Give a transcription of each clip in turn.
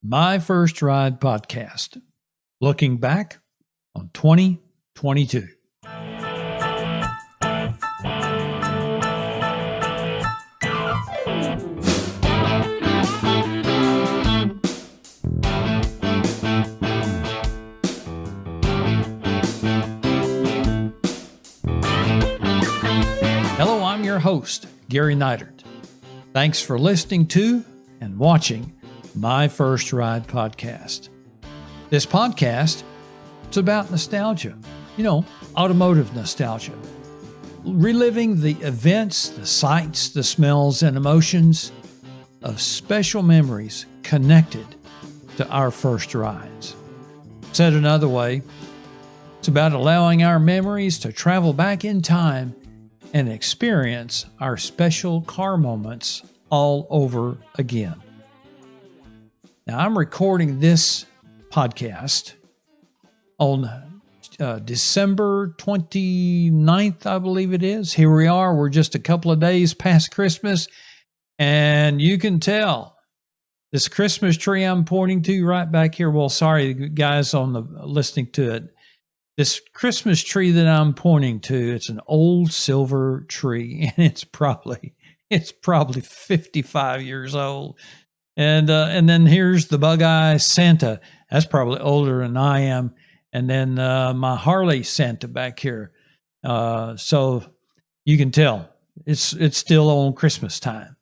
My First Ride podcast, looking back on 2022. Hello, I'm your host, Gary Neidert. Thanks for listening to and watching My First Ride podcast. This podcast, it's about nostalgia, automotive nostalgia. Reliving the events, the sights, the smells, and emotions of special memories connected to our first rides. Said another way, it's about allowing our memories to travel back in time and experience our special car moments all over again. Now, I'm recording this podcast on December 29th, I believe it is. Here we are. We're just a couple of days past Christmas, and you can tell this Christmas tree I'm pointing to right back here. Well, sorry, guys listening to it. This Christmas tree that I'm pointing to, it's an old silver tree, and it's probably 55 years old. And then here's the bug-eye Santa. That's probably older than I am. And then my Harley Santa back here. So you can tell it's still on Christmas time.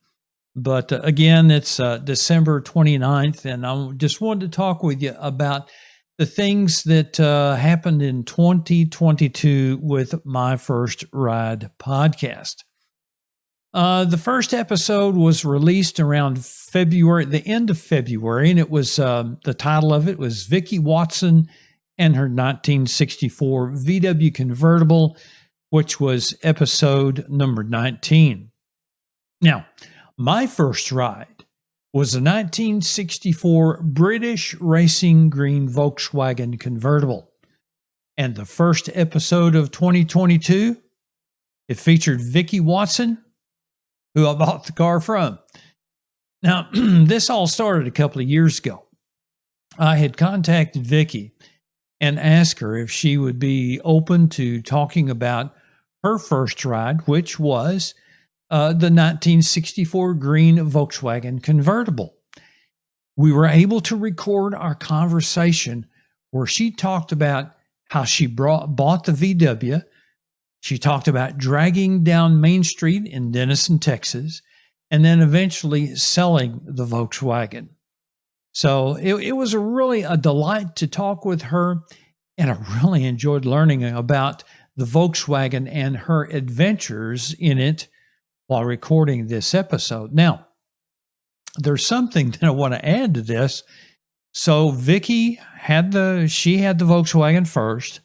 But again, it's December 29th, and I just wanted to talk with you about the things that happened in 2022 with My First Ride podcast. The first episode was released around the end of February, and it was the title of it was Vickie Watson and her 1964 VW Convertible, which was episode number 19. Now, my first ride was a 1964 British racing green Volkswagen Convertible, and the first episode of 2022, it featured Vickie Watson, who I bought the car from. Now, this all started a couple of years ago. I had contacted Vickie and asked her if she would be open to talking about her first ride, which was the 1964 green Volkswagen Convertible. We were able to record our conversation where she talked about how she bought the VW. She talked about dragging down Main Street in Denison, Texas, and then eventually selling the Volkswagen. So it was really a delight to talk with her, and I really enjoyed learning about the Volkswagen and her adventures in it while recording this episode. Now, there's something that I want to add to this. So Vickie had the Volkswagen first.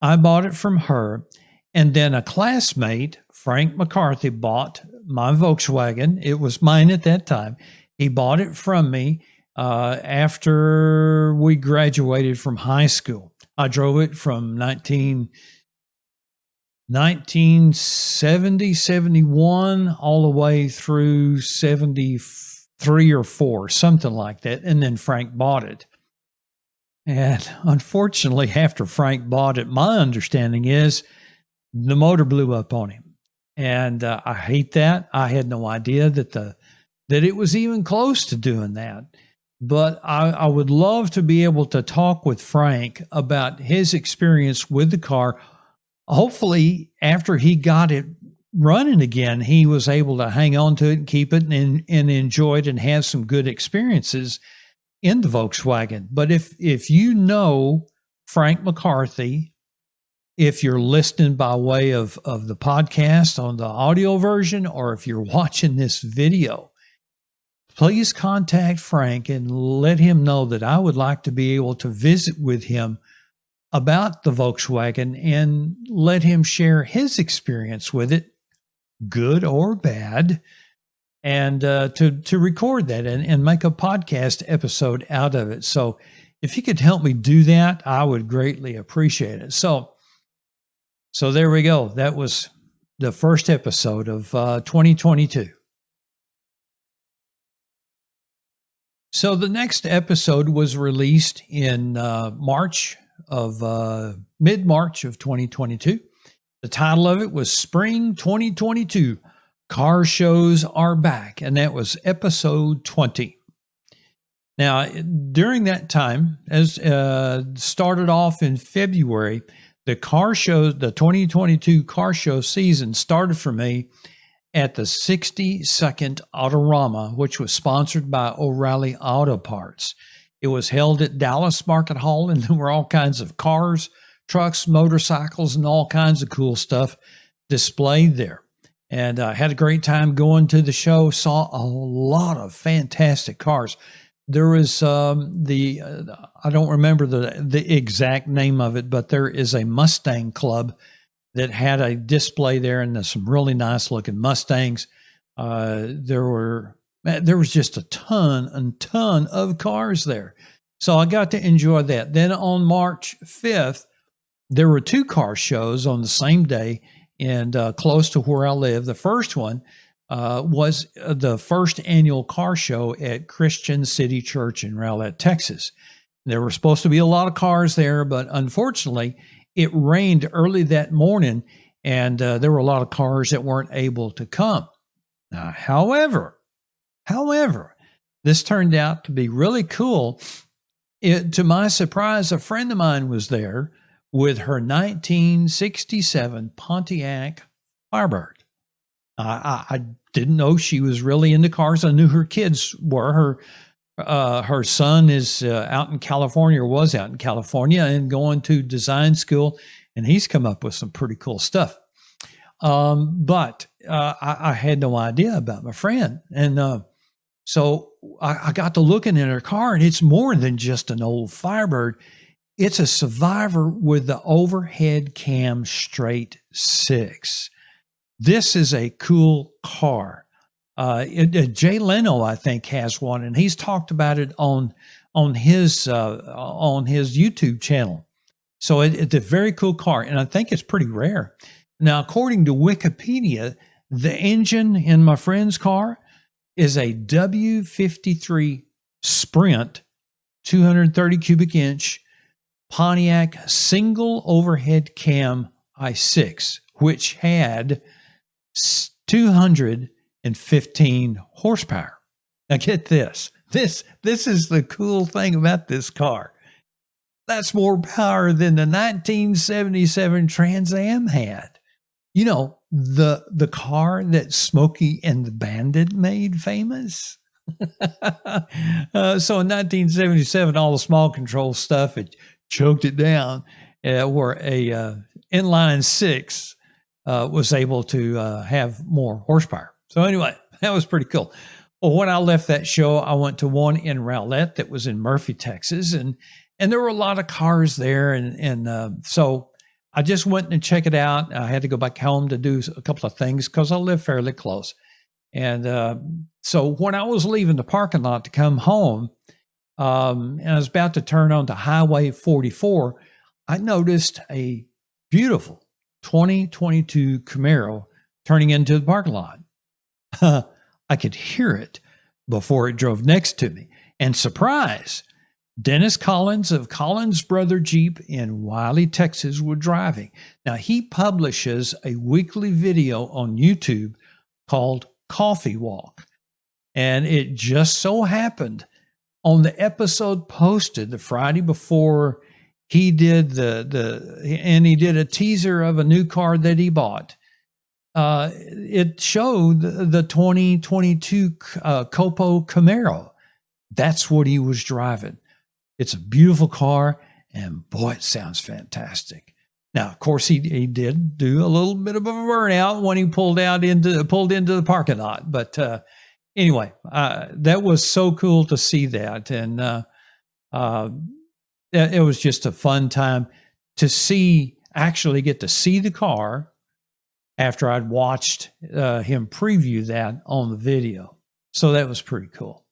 I bought it from her. And then a classmate, Frank McCarthy, bought my Volkswagen. It was mine at that time. He bought it from me after we graduated from high school. I drove it from 1970, 71, all the way through 73 or 4, something like that. And then Frank bought it. And unfortunately, after Frank bought it, my understanding is the motor blew up on him, and I hate that. I had no idea that it was even close to doing that. But I would love to be able to talk with Frank about his experience with the car. Hopefully, after he got it running again, he was able to hang on to it and keep it and enjoy it and have some good experiences in the Volkswagen. But if you know Frank McCarthy, if you're listening by way of the podcast on the audio version, or if you're watching this video, please contact Frank and let him know that I would like to be able to visit with him about the Volkswagen and let him share his experience with it, good or bad, and to record that and make a podcast episode out of it. So if you could help me do that, I would greatly appreciate it. So there we go. That was the first episode of 2022. So the next episode was released in mid-March of 2022. The title of it was Spring 2022, Car Shows Are Back, and that was episode 20. Now, during that time, as started off in February, the 2022 car show season started for me at the 62nd Autorama, which was sponsored by O'Reilly Auto Parts. It was held at Dallas Market Hall, and there were all kinds of cars, trucks, motorcycles, and all kinds of cool stuff displayed there. And I had a great time going to the show, saw a lot of fantastic cars. There was I don't remember the exact name of it, but there is a Mustang club that had a display there, and there's some really nice looking Mustangs. There was just a ton of cars there. So I got to enjoy that. Then on March 5th, there were 2 car shows on the same day and close to where I live. The first one was the first annual car show at Christian City Church in Rowlett, Texas. There were supposed to be a lot of cars there, but unfortunately, it rained early that morning, and there were a lot of cars that weren't able to come. Now, however, this turned out to be really cool. To my surprise, a friend of mine was there with her 1967 Pontiac Firebird. I didn't know she was really into cars. I knew her kids were. Her son is out in California, or was out in California, and going to design school, and he's come up with some pretty cool stuff. But I had no idea about my friend. And so I got to looking at her car, and it's more than just an old Firebird. It's a Survivor with the overhead cam straight 6. This is a cool car. Jay Leno, I think, has one, and he's talked about it on his YouTube channel. So it's a very cool car, and I think it's pretty rare. Now, according to Wikipedia, the engine in my friend's car is a W53 Sprint 230 cubic inch Pontiac single overhead cam i6, which had 215 horsepower. Now get this. This is the cool thing about this car. That's more power than the 1977 Trans Am had. You know, the car that Smokey and the Bandit made famous. So in 1977, all the small control stuff, it choked it down, where a inline 6 was able to have more horsepower. So anyway, that was pretty cool. Well, when I left that show, I went to one in Rowlett that was in Murphy, Texas, and there were a lot of cars there, and so I just went and checked it out. I had to go back home to do a couple of things because I live fairly close. And so when I was leaving the parking lot to come home, and I was about to turn onto Highway 44, I noticed a beautiful 2022 Camaro turning into the parking lot. I could hear it before it drove next to me. And surprise, Dennis Collins of Collins Brother Jeep in Wiley, Texas, was driving. Now, he publishes a weekly video on YouTube called Coffee Walk. And it just so happened on the episode posted the Friday before, he did he did a teaser of a new car that he bought. It showed the 2022 COPO Camaro. That's what he was driving. It's a beautiful car, and boy, it sounds fantastic. Now, of course, he did do a little bit of a burnout when he pulled into the parking lot. But anyway, that was so cool to see that, and it was just a fun time to actually get to see the car after I'd watched him preview that on the video. So that was pretty cool.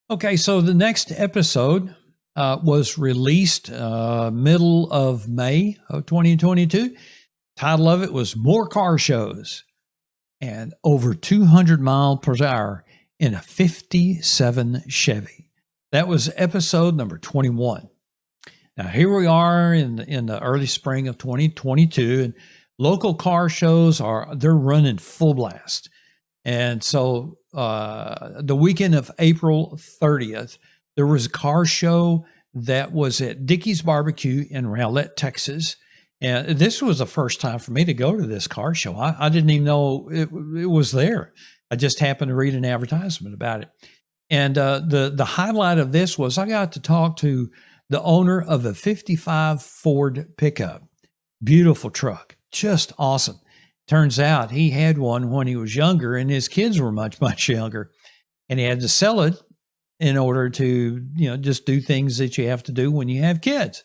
Okay, so the next episode was released middle of May of 2022. Title of it was More Car Shows, and over 200 miles per hour in a 57 Chevy. That was episode number 21. Now, here we are in the early spring of 2022, and local car shows they're running full blast. And so the weekend of April 30th, there was a car show that was at Dickie's Barbecue in Rowlett, Texas. And this was the first time for me to go to this car show. I didn't even know it was there. I just happened to read an advertisement about it. And the highlight of this was I got to talk to the owner of a 55 Ford pickup. Beautiful truck, just awesome. Turns out he had one when he was younger and his kids were much, much younger. And he had to sell it in order to, just do things that you have to do when you have kids.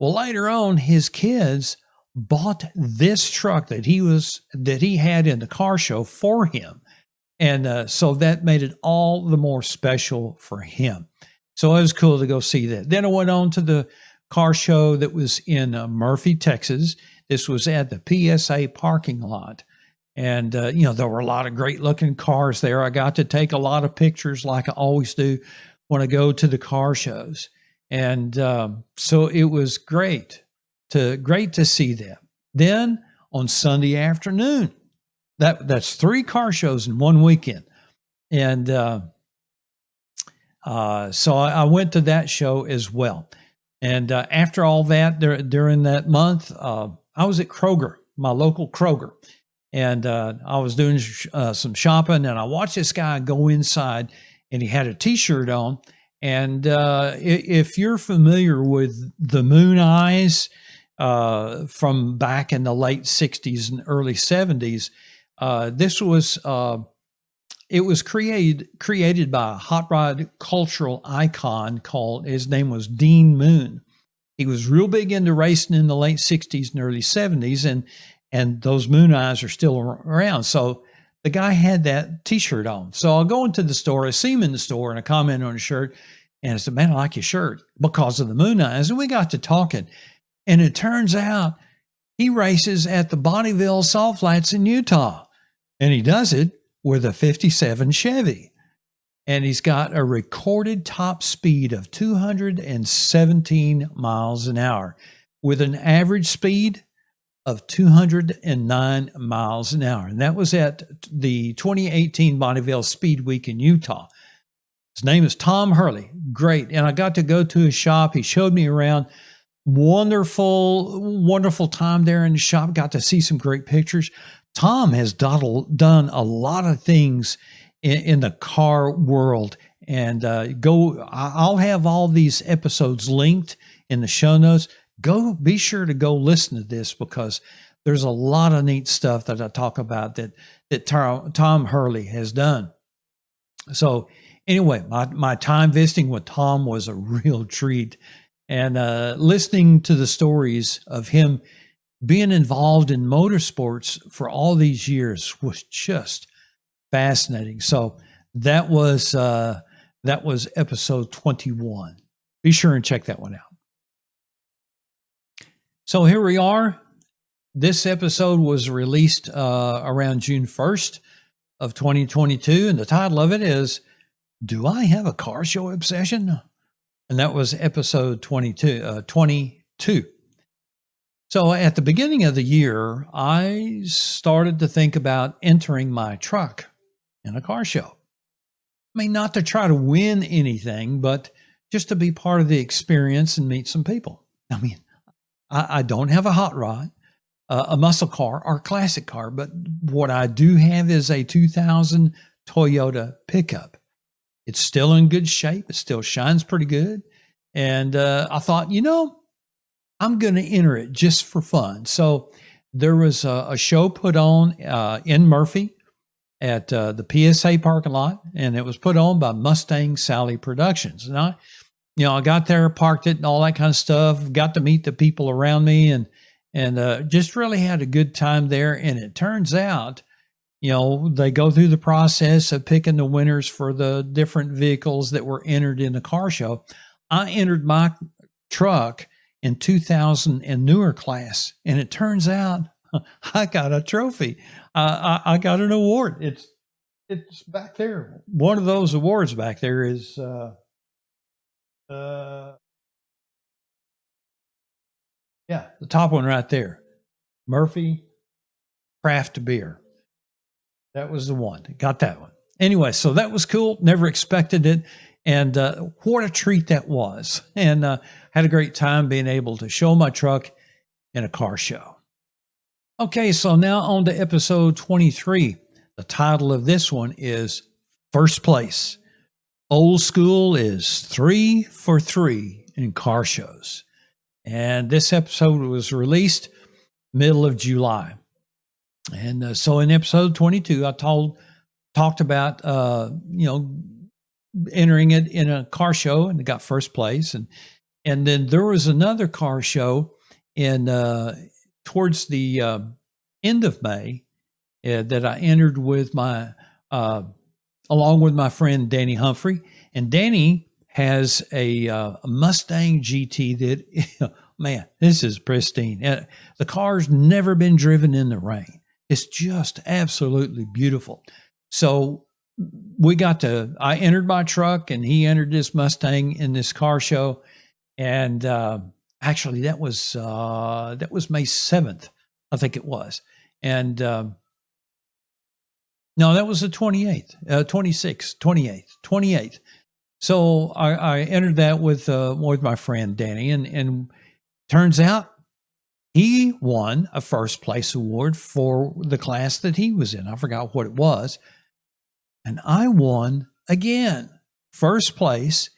Well, later on, his kids bought this truck that he had in the car show for him. And so that made it all the more special for him. So it was cool to go see that. Then I went on to the car show that was in Murphy, Texas. This was at the PSA parking lot. And, there were a lot of great looking cars there. I got to take a lot of pictures like I always do when I go to the car shows. And so it was great to see them. Then on Sunday afternoon, that's 3 car shows in one weekend. And so I went to that show as well. And after all that, during that month, I was at Kroger, my local Kroger. And I was doing some shopping, and I watched this guy go inside, and he had a T-shirt on. And if you're familiar with the Moon Eyes from back in the late 60s and early 70s, this was it was created by a hot rod cultural icon his name was Dean Moon. He was real big into racing in the late 60s and early 70s, and those Moon Eyes are still around. So the guy had that T-shirt on. So I'll go into the store, I see him in the store, and I comment on his shirt, and I said, "Man, I like your shirt because of the Moon Eyes." And we got to talking, and it turns out he races at the Bonneville Salt Flats in Utah, and he does it with a 57 Chevy. And he's got a recorded top speed of 217 miles an hour with an average speed of 209 miles an hour. And that was at the 2018 Bonneville Speed Week in Utah. His name is Tom Hurley. Great. And I got to go to his shop. He showed me around. Wonderful, wonderful time there in the shop. Got to see some great pictures. Tom has done a lot of things in the car world. And I'll have all these episodes linked in the show notes. Be sure to go listen to this because there's a lot of neat stuff that I talk about that Tom Hurley has done. So anyway, my time visiting with Tom was a real treat. And listening to the stories of him being involved in motorsports for all these years was just fascinating. So that was episode 21. Be sure and check that one out. So here we are. This episode was released around June 1st of 2022, and the title of it is, "Do I Have a Car Show Obsession?" And that was episode 22. So at the beginning of the year, I started to think about entering my truck in a car show. I mean, not to try to win anything, but just to be part of the experience and meet some people. I mean, I don't have a hot rod, a muscle car, or a classic car, but what I do have is a 2000 Toyota pickup. It's still in good shape. It still shines pretty good. And I thought, I'm going to enter it just for fun. So there was a show put on in Murphy at the PSA parking lot, and it was put on by Mustang Sally Productions. And I got there, parked it, and all that kind of stuff. Got to meet the people around me, and just really had a good time there. And it turns out, they go through the process of picking the winners for the different vehicles that were entered in the car show. I entered my truck in 2000 and newer class, and it turns out I got a trophy. I got an award. It's back there. One of those awards back there is uh, yeah, the top one right there. Murphy Craft Beer. That was the one. Got that one. Anyway, so that was cool. Never expected it. And what a treat that was. And had a great time being able to show my truck in a car show. Okay, so now on to episode 23. The title of this one is First Place. Old School is 3 for 3 in car shows. And this episode was released middle of July. And so in episode 22, I talked about, entering it in a car show and got first place. And then there was another car show in towards the end of May that I entered with along with my friend Danny Humphrey. And Danny has a Mustang GT that, man, this is pristine. The car's never been driven in the rain. It's just absolutely beautiful. So I entered my truck and he entered this Mustang in this car show. And actually that was May 7th, I think it was. And no, that was the 28th, 26th, 28th. So I entered that with my friend Danny, and turns out he won a first place award for the class that he was in. I forgot what it was. And I won again, first place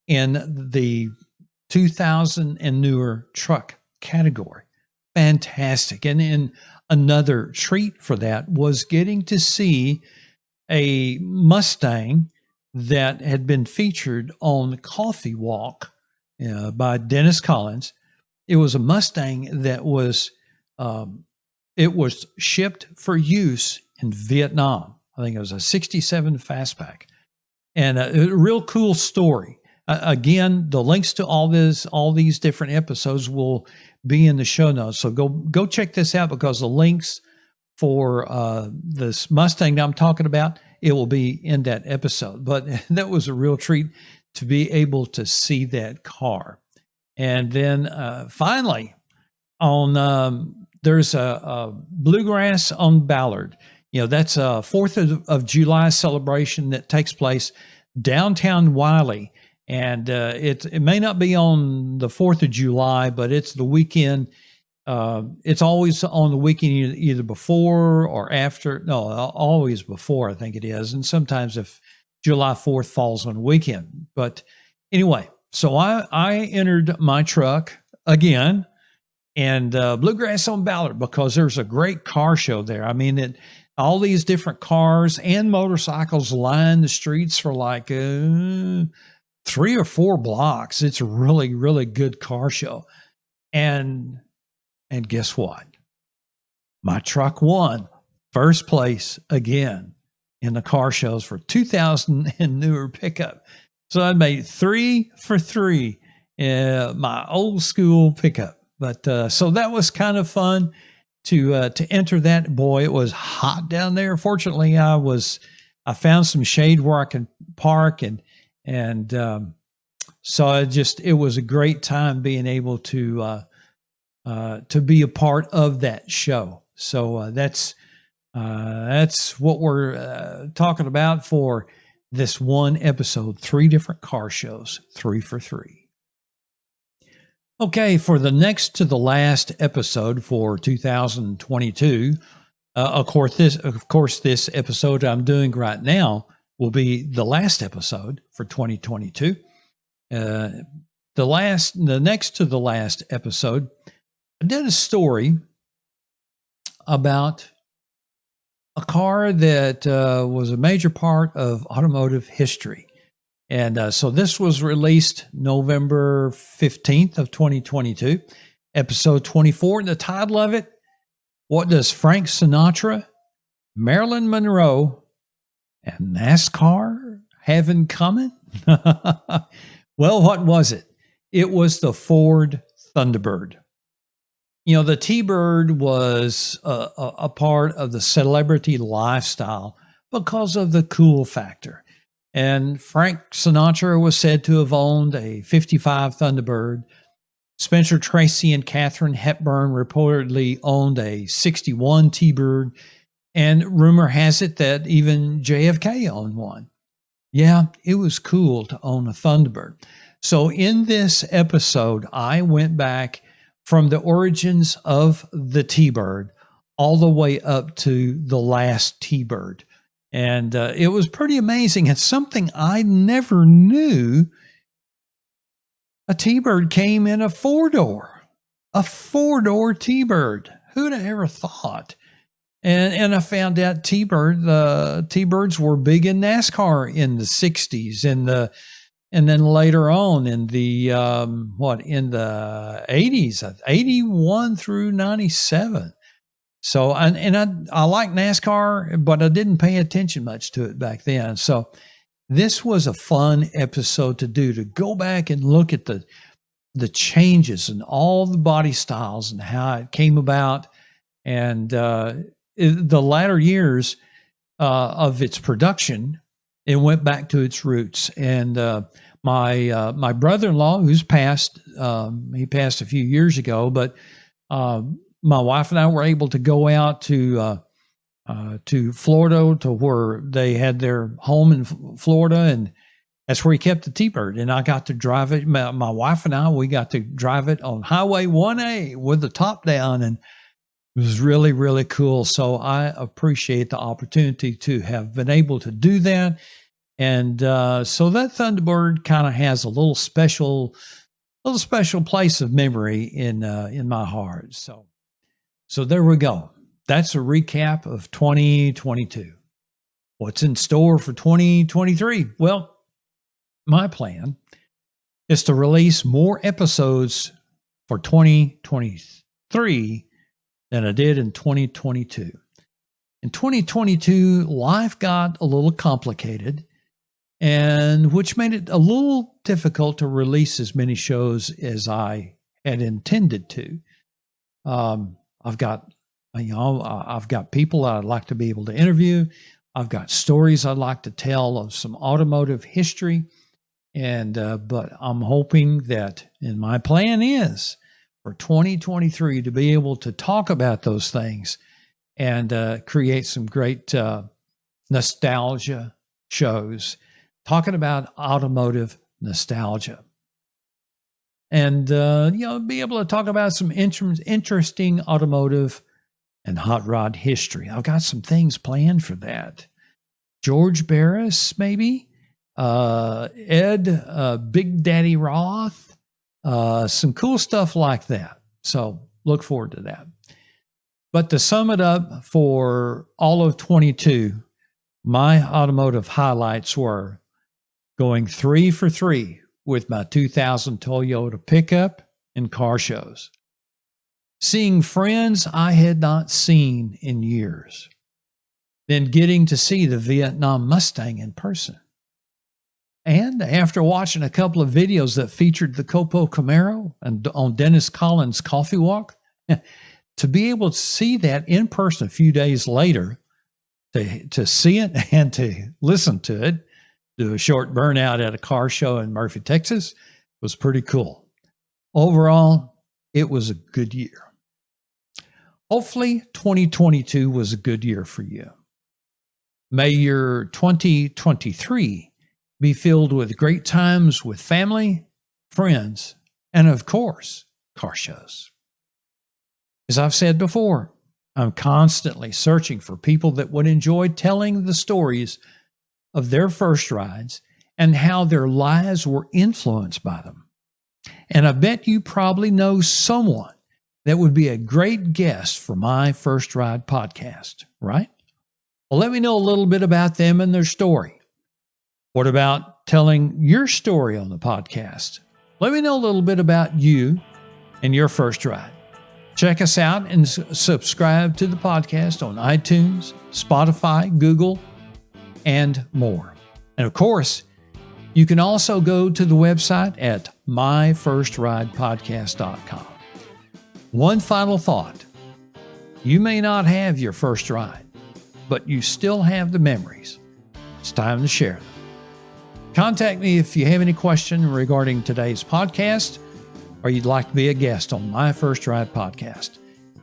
in the 2000 and newer truck category. Fantastic. And in another treat for that was getting to see a Mustang that had been featured on Coffee Walk by Dennis Collins. It was a Mustang that was shipped for use in Vietnam. I think it was a 67 Fastback, and a real cool story. Again, the links to all these different episodes will be in the show notes. So go check this out, because the links for this Mustang that I'm talking about, it will be in that episode. But that was a real treat to be able to see that car. And then finally, there's a Bluegrass on Ballard. That's a 4th of July celebration that takes place downtown Wiley. And it may not be on the 4th of July, but it's the weekend. It's always on the weekend, either before or after. No, always before, I think it is. And sometimes if July 4th falls on a weekend. But anyway, so I entered my truck again, and Bluegrass on Ballard, because there's a great car show there. I mean, all these different cars and motorcycles line the streets for like 3 or 4 blocks. It's a really, really good car show. And guess what? My truck won first place again in the car shows for 2000 and newer pickup. So I made 3 for 3 my old school pickup. But so that was kind of fun to enter that. Boy, it was hot down there. Fortunately, I found some shade where I could park, and so it was a great time being able to be a part of that show. So that's what we're talking about for this one episode. 3 different car shows, 3 for 3. Okay, for the next to the last episode for 2022, of course, this episode I'm doing right now will be the last episode for 2022. The next to the last episode, I did a story about a car that was a major part of automotive history. And so this was released November 15th of 2022, episode 24. And the title of it, what does Frank Sinatra, Marylin Monroe, and NASCAR have in common? Well, what was it? It was the Ford Thunderbird. The T-Bird was a part of the celebrity lifestyle because of the cool factor. And Frank Sinatra was said to have owned a 55 Thunderbird. Spencer Tracy and Katharine Hepburn reportedly owned a 61 T-Bird. And rumor has it that even JFK owned one. Yeah, it was cool to own a Thunderbird. So in this episode, I went back from the origins of the T-Bird all the way up to the last T-Bird. And it was pretty amazing. It's something I never knew. A T-Bird came in a four-door T-Bird. Who'd have ever thought? And I found out T-Birds were big in NASCAR in the 60s and then later on in the in the 80s, 81 through 97. So, I like NASCAR, but I didn't pay attention much to it back then. So this was a fun episode to do, to go back and look at the changes and all the body styles and how it came about. And the latter years of its production, it went back to its roots. And my brother-in-law, who's passed, he passed a few years ago, but my wife and I were able to go out to Florida, to where they had their home in Florida, and that's where he kept the T-Bird. And I got to drive it. My wife and we got to drive it on Highway 1A with the top down, and it was really, really cool. So I appreciate the opportunity to have been able to do that. And so that Thunderbird kind of has a little special place of memory in my heart. So there we go. That's a recap of 2022. What's in store for 2023? Well, my plan is to release more episodes for 2023 than I did in 2022. In 2022, life got a little complicated, and which made it a little difficult to release as many shows as I had intended to. I've got people I'd like to be able to interview. I've got stories I'd like to tell of some automotive history. And, but I'm hoping that, and my plan is for 2023 to be able to talk about those things and create some great nostalgia shows, talking about automotive nostalgia. And, be able to talk about some interesting automotive and hot rod history. I've got some things planned for that. George Barris, maybe. Ed, Big Daddy Roth, some cool stuff like that. So look forward to that. But to sum it up for all of 22, my automotive highlights were going 3 for 3 with my 2000 Toyota pickup and car shows. Seeing friends I had not seen in years. Then getting to see the Vietnam Mustang in person. And after watching a couple of videos that featured the COPO Camaro and on Dennis Collins' Coffee Walk, to be able to see that in person a few days later, to see it and to listen to it, do a short burnout at a car show in Murphy, Texas, was pretty cool. Overall, it was a good year. Hopefully, 2022 was a good year for you. May your 2023 be filled with great times with family, friends, and of course, car shows. As I've said before, I'm constantly searching for people that would enjoy telling the stories of their first rides and how their lives were influenced by them. And I bet you probably know someone that would be a great guest for my First Ride podcast, right? Well, let me know a little bit about them and their story. What about telling your story on the podcast? Let me know a little bit about you and your first ride. Check us out and subscribe to the podcast on iTunes, Spotify, Google, and more. And of course, you can also go to the website at myfirstridepodcast.com. One final thought. You may not have your first ride, but you still have the memories. It's time to share them. Contact me if you have any question regarding today's podcast, or you'd like to be a guest on My First Ride Podcast.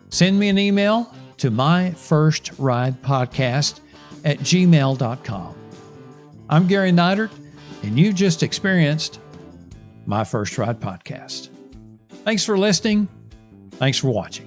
Send me an email to myfirstridepodcast@gmail.com. I'm Gary Neidert, and you just experienced My First Ride Podcast. Thanks for listening. Thanks for watching.